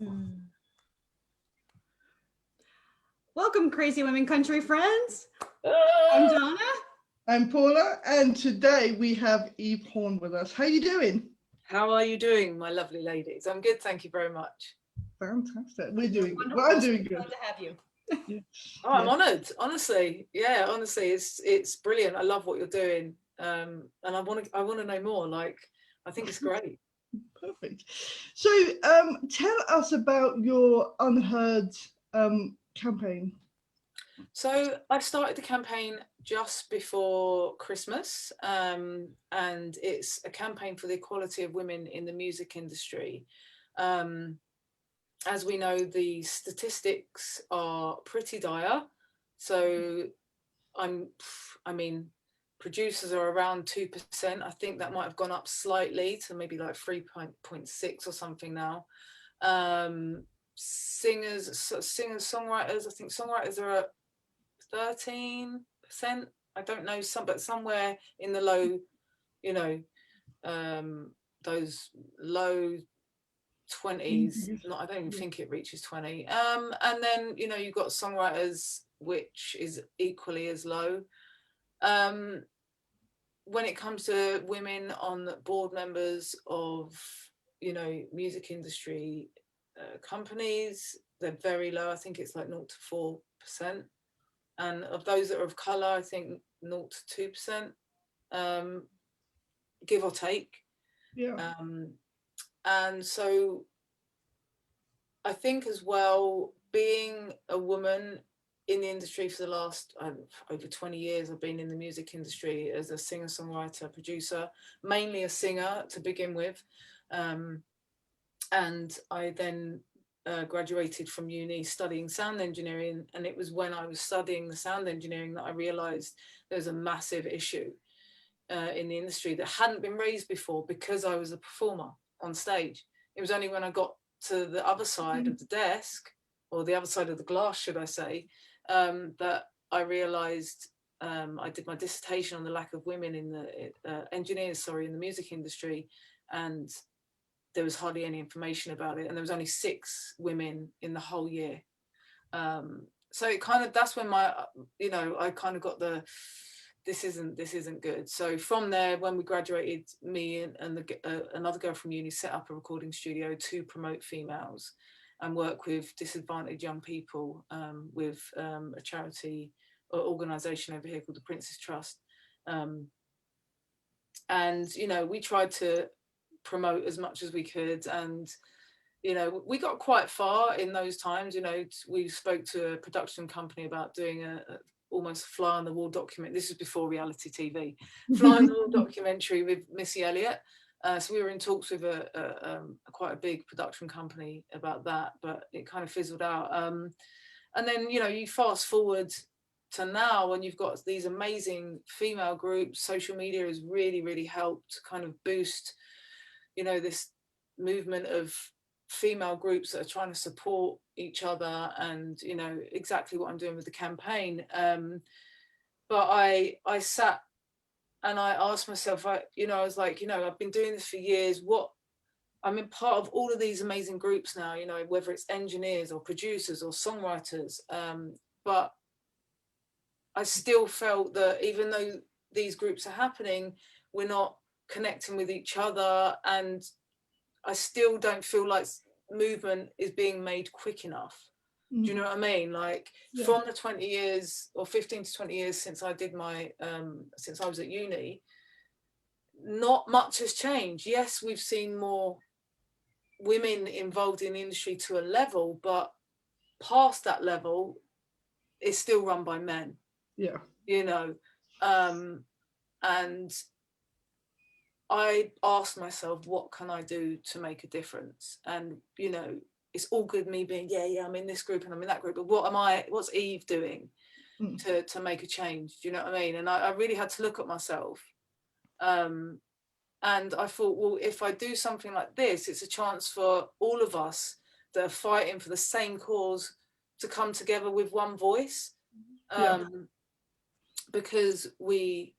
Mm. Welcome, Crazy Women Country friends. I'm Donna. I'm Paula, and today we have Eve Horne with us. How are you doing? How are you doing, my lovely ladies? I'm good, thank you very much. Fantastic. We're doing good. Wonderful. Well, I'm doing good. Glad to have you. Yes. Oh, I'm honoured, honestly. Yeah, honestly, it's brilliant. I love what you're doing, and I want to know more. Like, I think it's great. Perfect. So, tell us about your Unheard campaign. So I started the campaign just before Christmas, and it's a campaign for the equality of women in the music industry. As we know, the statistics are pretty dire. So I mean, producers are around 2%. I think that might have gone up slightly to maybe like 3.6 or something now. Singers, songwriters, I think songwriters are at 13%. I don't know, but somewhere in the low, you know, those low 20s. I don't even think it reaches 20. And then, you know, you've got songwriters, which is equally as low. When it comes to women on board members of, you know, music industry companies, they're very low. I think it's like 0 to 4%. And of those that are of colour, I think 0 to 2%, give or take. Yeah. And so I think as well, being a woman in the industry for the last over 20 years, I've been in the music industry as a singer, songwriter, producer, mainly a singer to begin with. And I then graduated from uni studying sound engineering. And it was when I was studying the sound engineering that I realized there's a massive issue in the industry that hadn't been raised before because I was a performer on stage. It was only when I got to the other side of the desk, or the other side of the glass, should I say, that I realized I did my dissertation on the lack of women in the engineers, in the music industry, and there was hardly any information about it, and there was only 6 women in the whole year. So it kind of, that's when my, you know, I kind of got the, this isn't good. So from there, when we graduated, me and another girl from uni set up a recording studio to promote females and work with disadvantaged young people, with a charity or organisation over here called the Prince's Trust. And, you know, we tried to promote as much as we could, and, you know, we got quite far in those times. You know, we spoke to a production company about doing almost fly on the wall document. This is before reality TV. Fly on the wall documentary with Missy Elliott. So we were in talks with quite a big production company about that, but it kind of fizzled out. And then, you know, you fast forward to now, and you've got these amazing female groups. Social media has really, really helped kind of boost, you know, this movement of female groups that are trying to support each other, and, you know, exactly what I'm doing with the campaign. But I sat and I asked myself, you know, I was like, you know, I've been doing this for years. I'm in part of all of these amazing groups now, you know, whether it's engineers or producers or songwriters. But I still felt that even though these groups are happening, we're not connecting with each other, and I still don't feel like movement is being made quick enough. Do you know what I mean? Like, from the 20 years or 15 to 20 years since I did my, since I was at uni, not much has changed. Yes, we've seen more women involved in the industry to a level, but past that level, it's still run by men. Yeah. You know, and I asked myself, what can I do to make a difference? And, you know, it's all good me being, yeah, I'm in this group and I'm in that group, but what's Eve doing to make a change? Do you know what I mean? And I really had to look at myself. And I thought, well, if I do something like this, it's a chance for all of us that are fighting for the same cause to come together with one voice. Because we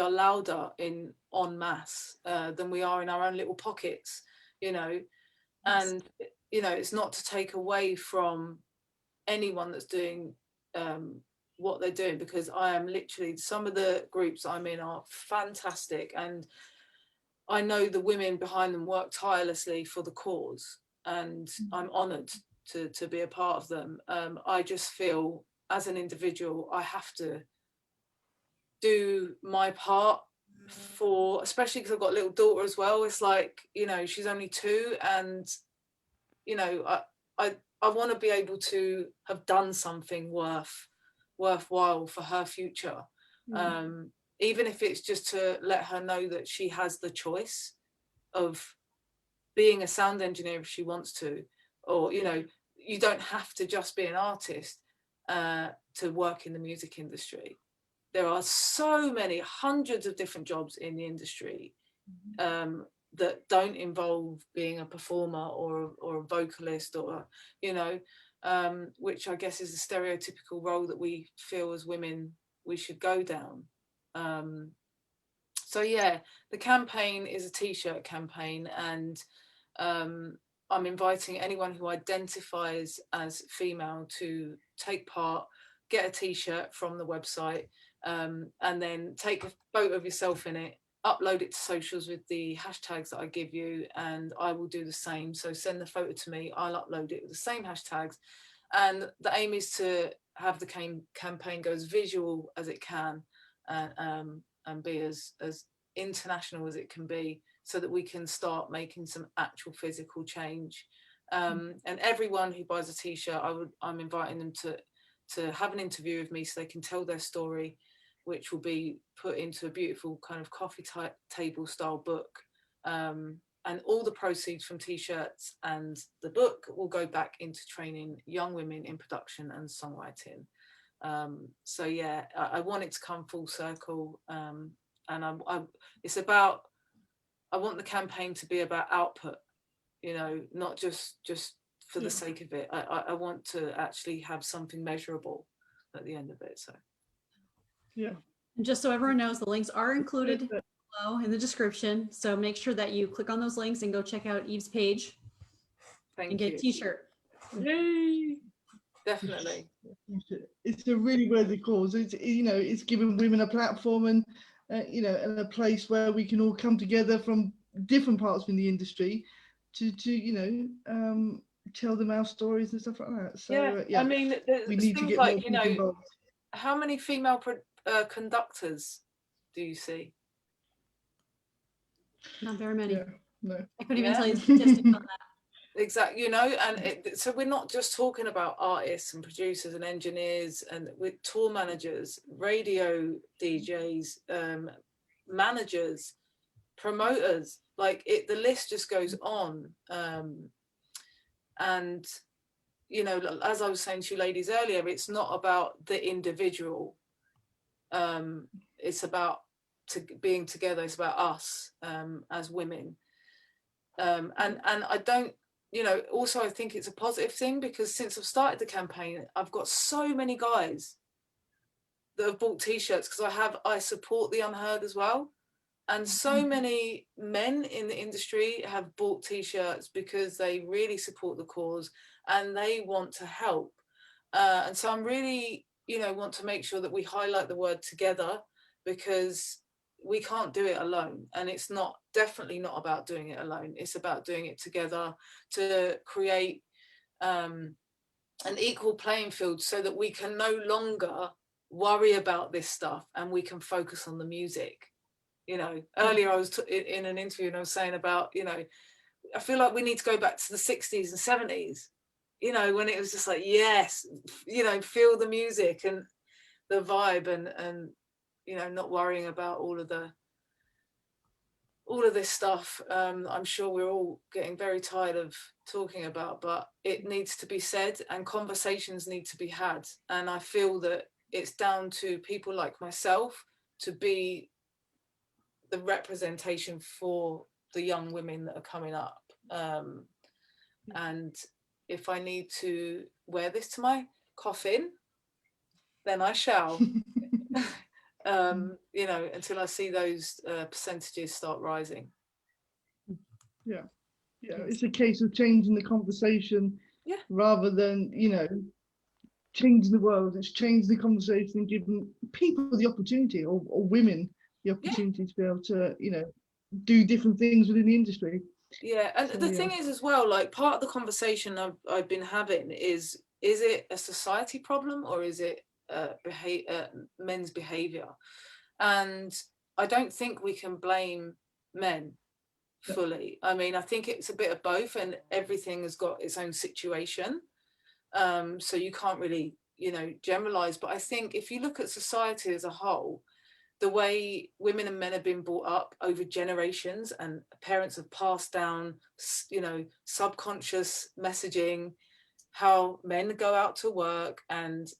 are louder en masse than we are in our own little pockets, you know. And you know, it's not to take away from anyone that's doing what they're doing, because I am literally, some of the groups I'm in are fantastic, and I know the women behind them work tirelessly for the cause, and I'm honoured to be a part of them. I just feel as an individual I have to do my part for, especially because I've got a little daughter as well. It's like, you know, she's only 2, and you know, I want to be able to have done something worthwhile for her future. Even if it's just to let her know that she has the choice of being a sound engineer if she wants to, or, you know, you don't have to just be an artist to work in the music industry. There are so many hundreds of different jobs in the industry that don't involve being a performer or a vocalist, or, you know, which I guess is a stereotypical role that we feel as women we should go down. So yeah, the campaign is a t-shirt campaign, and I'm inviting anyone who identifies as female to take part, get a t-shirt from the website, and then take a photo of yourself in it, upload it to socials with the hashtags that I give you, and I will do the same. So send the photo to me, I'll upload it with the same hashtags, and the aim is to have the campaign go as visual as it can, and be as international as it can be, so that we can start making some actual physical change. And everyone who buys a t-shirt, I'm inviting them to have an interview with me so they can tell their story, which will be put into a beautiful kind of coffee table style book. And all the proceeds from t-shirts and the book will go back into training young women in production and songwriting. So yeah, I want it to come full circle. And it's about, I want the campaign to be about output, you know, not just for the sake of it. I want to actually have something measurable at the end of it. So Yeah. And just so everyone knows, the links are included below in the description. So make sure that you click on those links and go check out Eve's page and get a t-shirt. Yay! Definitely. It's a really worthy cause. It's, you know, it's giving women a platform, and you know, and a place where we can all come together from different parts in the industry to you know, tell them our stories and stuff like that. So I mean, we there's need to things get like, more you people know, involved. how many female conductors do you see? Not very many. Yeah, no. I couldn't even tell you the statistics on that. Exactly, you know, and so we're not just talking about artists and producers and engineers, and with tour managers, radio DJs, managers, promoters, like the list just goes on. And you know, as I was saying to you ladies earlier, it's not about the individual, it's about being together, it's about us as women. And I don't, you know, also I think it's a positive thing, because since I've started the campaign, I've got so many guys that have bought t-shirts, because I support the Unheard as well, and so many men in the industry have bought t-shirts because they really support the cause and they want to help. And so I'm really, you know, want to make sure that we highlight the word together, because we can't do it alone, and it's definitely not about doing it alone. It's about doing it together to create an equal playing field, so that we can no longer worry about this stuff and we can focus on the music. You know, earlier I was in an interview and I was saying about, you know, I feel like we need to go back to the 60s and 70s, you know, when it was just like, yes, you know, feel the music and the vibe, and you know, not worrying about all of this stuff. I'm sure we're all getting very tired of talking about, but it needs to be said and conversations need to be had. And I feel that it's down to people like myself to be the representation for the young women that are coming up. And if I need to wear this to my coffin, then I shall. You know, until I see those percentages start rising. Yeah. it's a case of changing the conversation, Yeah. rather than, changing the world. It's changing the conversation and giving people the opportunity, or women the opportunity to be able to, do different things within the industry. Yeah, and So, the thing is as well, like part of the conversation I've been having is it a society problem, or is it men's behavior? And I don't think we can blame men fully. I mean, I think it's a bit of both, and everything has got its own situation. So you can't really, generalize. But I think if you look at society as a whole, the way women and men have been brought up over generations, and parents have passed down, subconscious messaging, how men go out to work and,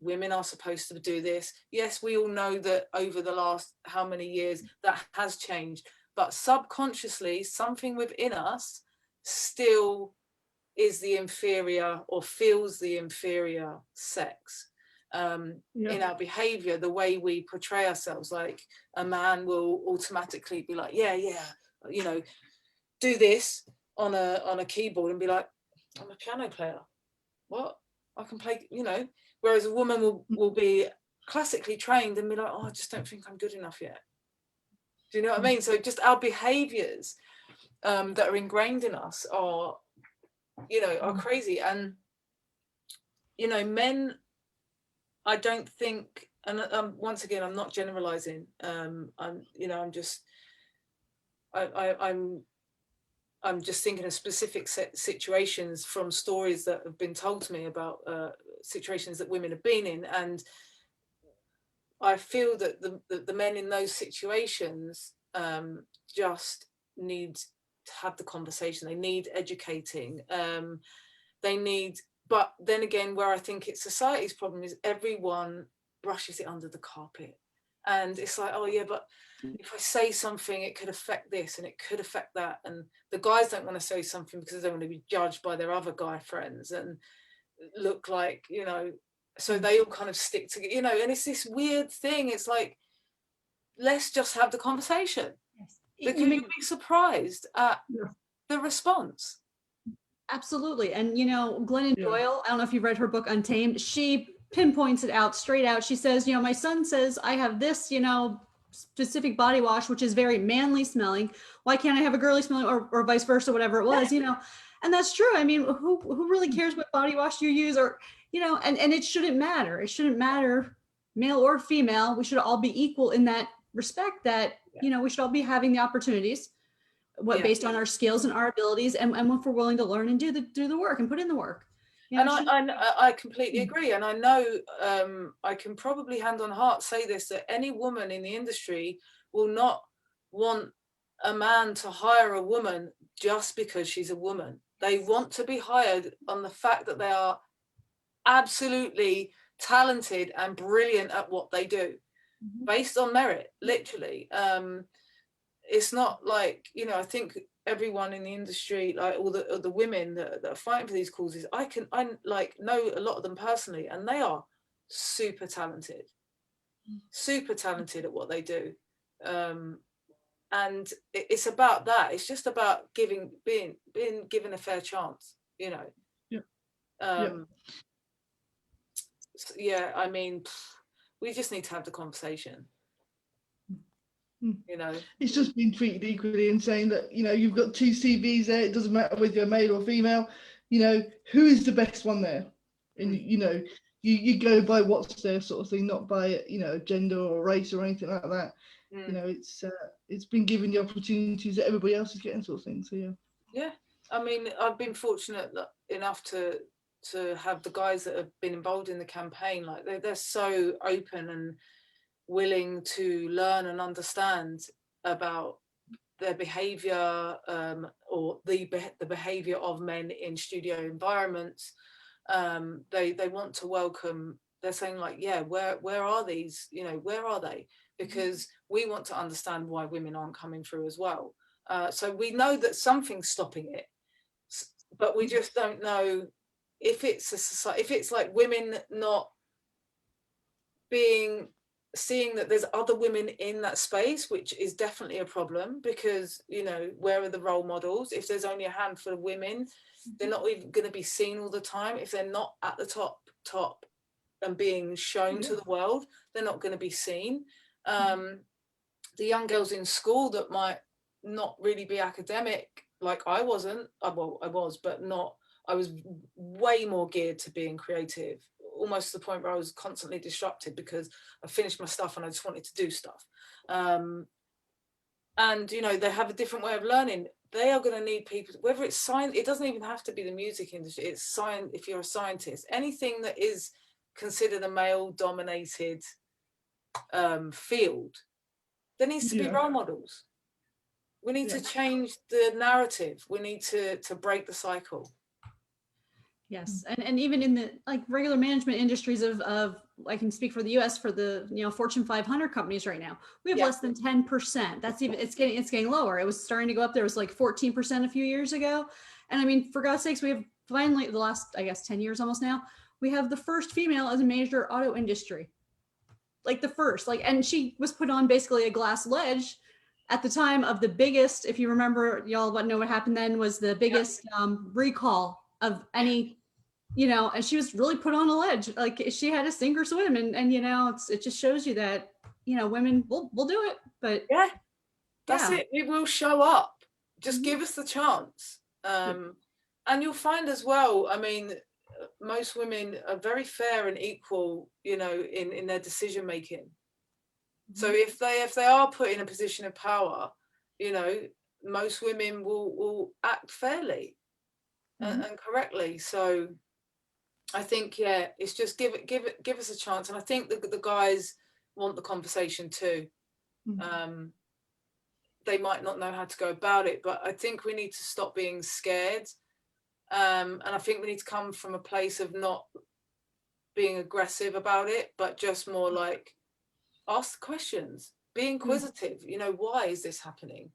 women are supposed to do this. Yes, we all know that over the last how many years that has changed, but subconsciously something within us still is the inferior, or feels the inferior sex. In our behavior, the way we portray ourselves. Like a man will automatically be like, yeah, do this on a keyboard and be like, I'm a piano player. What? I can play, whereas a woman will be classically trained and be like, oh, I just don't think I'm good enough yet. Do you know what I mean? So just our behaviors that are ingrained in us are crazy. And men, I don't think, and once again, I'm not generalizing. I'm just thinking of specific situations from stories that have been told to me about situations that women have been in, and I feel that the men in those situations just need to have the conversation. They need educating. They need. But then again, where I think it's society's problem is everyone brushes it under the carpet. And it's like, oh yeah, but if I say something, it could affect this and it could affect that. And the guys don't want to say something because they don't want to be judged by their other guy friends and look like, so they all kind of stick together, and it's this weird thing. It's like, let's just have the conversation. Yes. Because you'll be surprised at the response. Absolutely. And, Glennon Doyle, I don't know if you've read her book, Untamed, she pinpoints it out straight out. She says, my son says I have this, specific body wash, which is very manly smelling. Why can't I have a girly smelling, or vice versa, whatever it was, and that's true. I mean, who really cares what body wash you use, or, and it shouldn't matter. It shouldn't matter, male or female. We should all be equal in that respect, that, we should all be having the opportunities based on our skills and our abilities, and if we're willing to learn and do the work and put in the work. And I completely agree. And I know I can probably hand on heart say this, that any woman in the industry will not want a man to hire a woman just because she's a woman. They want to be hired on the fact that they are absolutely talented and brilliant at what they do, based on merit, literally. It's not like, I think everyone in the industry, like all the women that are fighting for these causes, I know a lot of them personally, and they are super talented at what they do. And it's about that. It's just about being given a fair chance, I mean, we just need to have the conversation. It's just been treated equally, and saying that, you've got two CVs there, it doesn't matter whether you're male or female, who is the best one there? And you go by what's there, sort of thing, not by gender or race or anything like that. It's been given the opportunities that everybody else is getting, sort of thing. So I mean, I've been fortunate enough to have the guys that have been involved in the campaign, like they're so open and willing to learn and understand about their behavior, or the behavior of men in studio environments. They want to welcome. They're saying like, where are these? Where are they? Because we want to understand why women aren't coming through as well. So we know that something's stopping it, but we just don't know if it's a society, if it's like women not being seeing that there's other women in that space, which is definitely a problem, because, you know, where are the role models? If there's only a handful of women, they're not even going to be seen all the time. If they're not at the top and being shown to the world, they're not going to be seen. The young girls in school that might not really be academic, like I wasn't, well, I was, but not, I was way more geared to being creative, almost to the point where I was constantly disrupted because I finished my stuff and I just wanted to do stuff. And, you know, they have a different way of learning. They are going to need people, whether it's science, it doesn't even have to be the music industry, it's science. If you're a scientist, anything that is considered a male dominated field, there needs to be role models. We need to change the narrative. We need to break the cycle. Yes, and even in the like regular management industries of I can speak for the US, for the, you know, Fortune 500 companies right now, we have less than 10%. That's even, it's getting lower. It was starting to go up. There was like 14% a few years ago. And I mean, for God's sakes, we have finally, the last, I guess, 10 years almost now, we have the first female as a major auto industry. Like the first, like, and she was put on basically a glass ledge at the time of the biggest, if you remember, y'all know what happened then, was the biggest recall of any, you know, and she was really put on a ledge. Like she had to sink or swim. And you know, it just shows you that, you know, women will do it. But that's it. We will show up. Just give us the chance. And you'll find as well, I mean, most women are very fair and equal, you know, in their decision making. So if they are put in a position of power, you know, most women will act fairly and correctly. So I think, it's just give us a chance. And I think the guys want the conversation too. They might not know how to go about it, but I think we need to stop being scared. And I think we need to come from a place of not being aggressive about it, but just more like ask questions, be inquisitive. You know, why is this happening?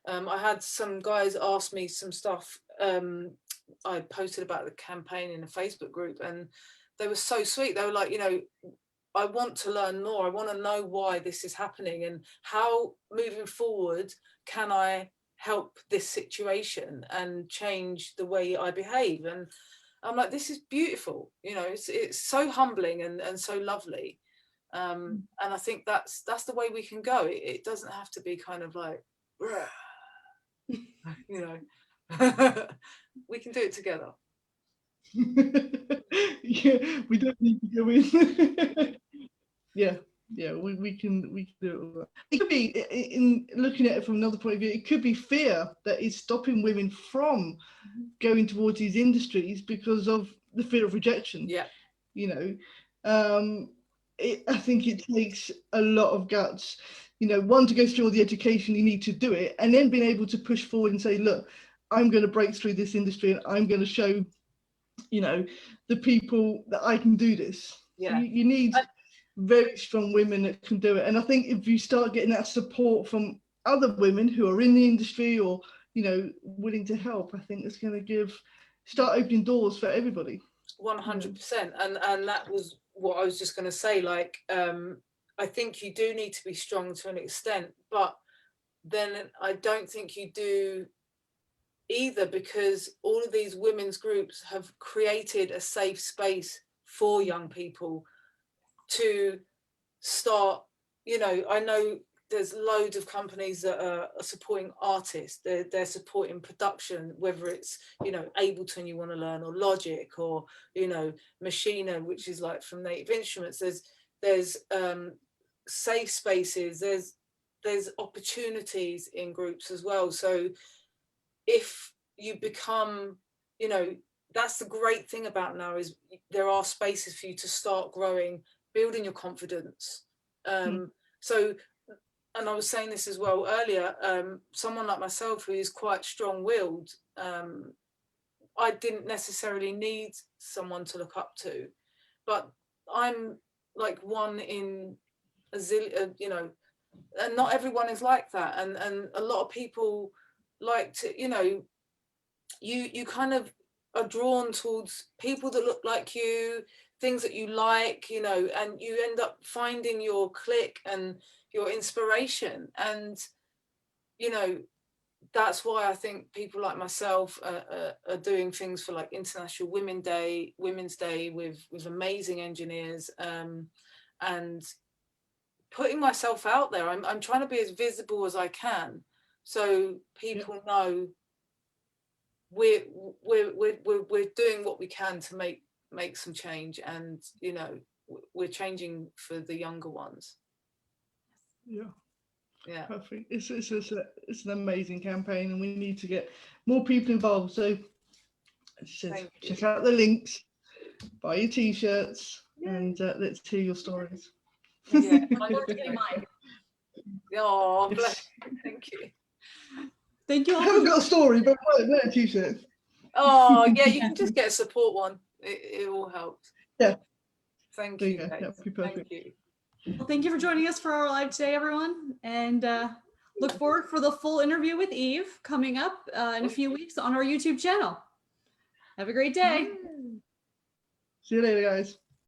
I had some guys ask me some stuff. I posted about the campaign in a Facebook group, and they were so sweet. They were like, you know, I want to learn more. I want to know why this is happening and how moving forward can I help this situation and change the way I behave. And I'm like, this is beautiful. You know, it's so humbling and so lovely. And I think that's the way we can go. It doesn't have to be kind of like, you know, we can do it together. Yeah, we don't need to go in. we can do it. It could be, in looking at it from another point of view, it could be fear that is stopping women from going towards these industries because of the fear of rejection. You know, I think it takes a lot of guts, you know, one, to go through all the education you need to do it, and then being able to push forward and say, look, I'm going to break through this industry and I'm going to show, you know, the people that I can do this. So you need very strong women that can do it. And I think if you start getting that support from other women who are in the industry or, you know, willing to help, I think it's going to start opening doors for everybody. 100%. And that was what I was just going to say. Like, I think you do need to be strong to an extent, but then I don't think you do either, because all of these women's groups have created a safe space for young people to start. You know, I know there's loads of companies that are supporting artists. They're supporting production, whether it's, you know, Ableton you want to learn, or Logic, or, you know, Machina, which is like from Native Instruments. There's safe spaces. There's opportunities in groups as well. So if you become, you know, that's the great thing about now, is there are spaces for you to start growing, building your confidence. So, and I was saying this as well earlier, someone like myself who is quite strong-willed, I didn't necessarily need someone to look up to, but I'm like one in a zillion, you know, and not everyone is like that. And a lot of people like to, you know, you kind of are drawn towards people that look like you, things that you like, you know, and you end up finding your clique and your inspiration. And, you know, that's why I think people like myself are doing things for like International Women's Day with amazing engineers, and putting myself out there. I'm trying to be as visible as I can, so people know we're doing what we can to make some change, and you know, we're changing for the younger ones. Yeah, perfect. It's an amazing campaign, and we need to get more people involved. So, as you said, check out the links, buy your t-shirts, and let's hear your stories. Yeah, Mine. oh, bless you. Thank you. Thank you all. I haven't got a story, but wear a t-shirt. Oh yeah, you can just get a support one. It all helps. Yeah. Thank There you. you go. Guys. That'd be perfect. Thank you. Well, thank you for joining us for our live today, everyone, and look forward for the full interview with Eve coming up in a few weeks on our YouTube channel. Have a great day. See you later, guys.